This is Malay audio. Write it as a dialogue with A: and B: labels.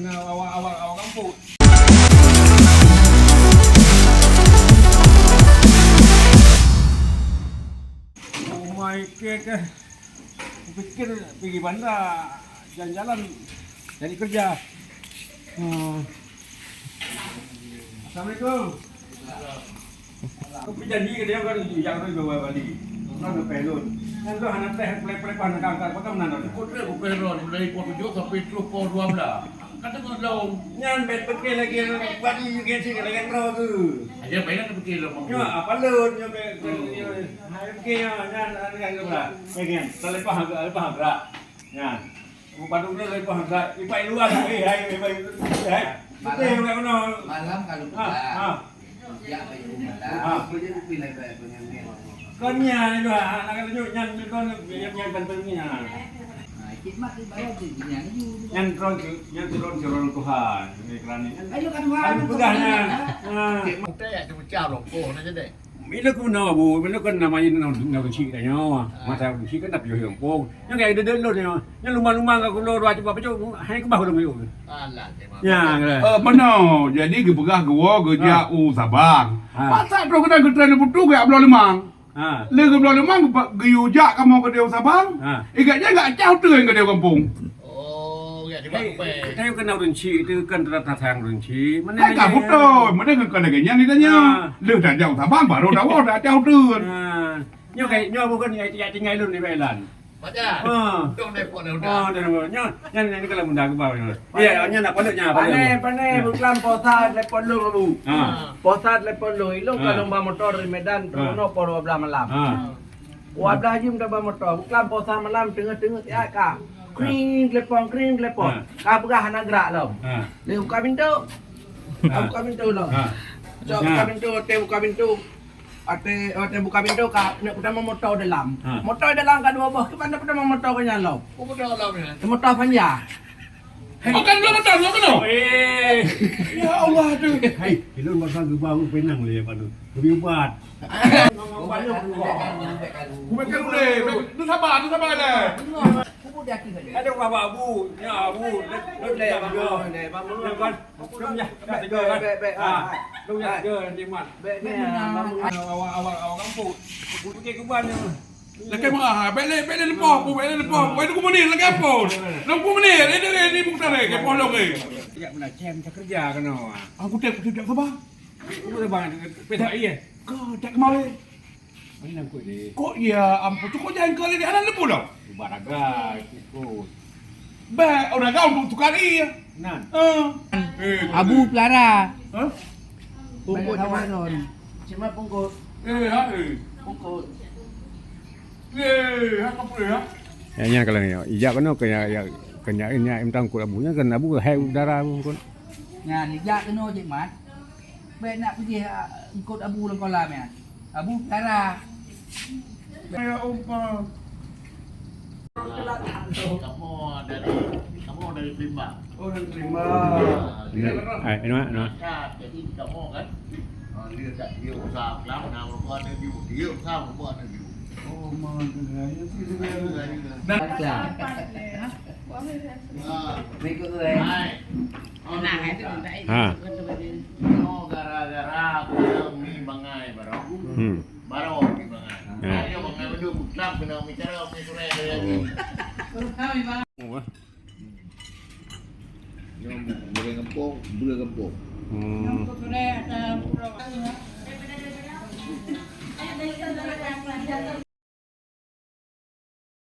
A: awak kampung. Oh my god. Aku pikir pergi bandar jalan-jalan cari kerja. Assalamualaikum. Aku janji ke dia kan yang tu bawa balik. Nak pelon. Yang tu anak teh plek-plek pan kangkar apa kan mana?
B: Kotre ko pelon dari pukul 7 sampai terus pukul 12. Kata ko daw.
A: Nyan bet pekil lagi bagi juga sih lagi pro tu.
B: Aja mainan ke pikir lo.
A: Nyo apa lon nyo bet hai pekil nyan kan berapa? Bagian telepah gerak. Nyan. Padung dia lepas gerak. Ipai luar hai. Betul kan mana?
C: Malam kalau pulang, ya baik rumah. Kerja tu pilih baik pengen.
A: Konya ni doa, nak kata nyan kon yang bantunya.
C: Khidmat di bawah tu yang you.
A: Nyan turun Tuhan. Ini kerana.
C: Ayo kan Tuhan.
A: Pegahnya.
B: Kita ya cuma calon ko na jadi.
A: Bila ku nak bu, bila kan namanya nak kecil dah nyawa. Masa kecil kan tak payah pong. Yang kayak ada delon nyawa. Yang lumang-lumang aku lor wajib apa cak. Hai ke bahu dulu.
B: Alah,
A: Ya,
D: Mana? Jadi gebegah gewa geja Sabang. Pasal pro kena getren putu ke ablo lemang. Le geblo lemang geyu jak kamu ke dia Sabang. Igatnya enggak jauh tu ke dia kampung.
B: Oh, ya di Bape.
A: Tayo kan runci itu kan ratang runci.
D: Hai ka putu, mana ke kena genya ni tanya. Le dah jauh Sabang baru dah jauh tu.
A: Nyo kayak nyo bukan tinggal lu ni Bailan.
B: Baca. Dong dai pon
A: Oh,
B: udah.
A: dah nyo. Yang kalau mudah ke bawah. Ya, nya nak pandai
E: Pandai bukan posat lepon lu bu.
A: Ha.
E: Posat lepon lu ilung kalau bawa motor di Medan trono por 12 malam.
A: Ha.
E: 12 jam dah bawa motor. Bukan posat malam tengah-tengah tiap ka. Kring lepon. Ka berah nak gerak lo.
A: Ha.
E: Dia buka pintu. Buka pintu lo. Jom buka pintu, buka pintu. Ate buka pintu ka nak pertama motor dalam. Motor dalam ka dua bawah. Ke mana pertama motor ke nyalo?
B: Ko ko daw lang.
E: Motor panjang.
D: Makan belum betul, belum kena. Ya Allah tu.
A: Hai, ilun masa ke bawah penang le padu. Lebih ubat.
D: Makan boleh. Tu sabar dah.
C: Kubu dah kira.
A: Ada bapa abu, ya abu.
E: Le bangun, le bangun.
A: Ya kan. Kom ya, kat tiga kan. Lu ya tiga di mat.
E: Baik ni bangun.
A: Awak kampung. Pergi ke ban ni.
D: Lagi mah, balik lepas, balik lepas. Balik ku menit lagi apa? 60 menit. Ini bukan lagi ke polo ke.
A: Ya benar cem tak kerja kan awak.
D: Aku tak sabar.
A: Aku dah bang peta iya.
D: Kau tak kemari.
A: Ini nak kau di.
D: Kok ya ampun tu kau jangan kali di anak lepas dah.
A: Baraga ikut.
D: Ba, orang kau untuk tukar iya.
A: Nan.
C: Abu Pelara.
D: Hah?
E: Pungkut kawan. Cuma pungkut. Pungkut.
D: Apa boleh ya?
A: Ya kalau ni. Ijak kan kena em tang kul abunya kan abu hai udara pun.
C: Nah, ni jak kena je mat. Baik nak pergi ikut Abu dalam kolam ya. Abu Pelara.
D: Ya umpah.
B: Kamu dari Limba.
D: Oh, nak terima.
A: Ai no.
B: Jadi kamu kan. Dia tak dia usah lama nama buat dia usah buat dia.
D: Oh, mana ya sih
C: Baca. Berikut tu eh.
B: Nah, itu
A: Ha.
B: Oh, gara-gara aku ni bangai barang. Baru ni bangai. Dia bangai benda bukan kena bicara apa sore lagi. Boleh gempong, boleh gempong.
A: Hmm.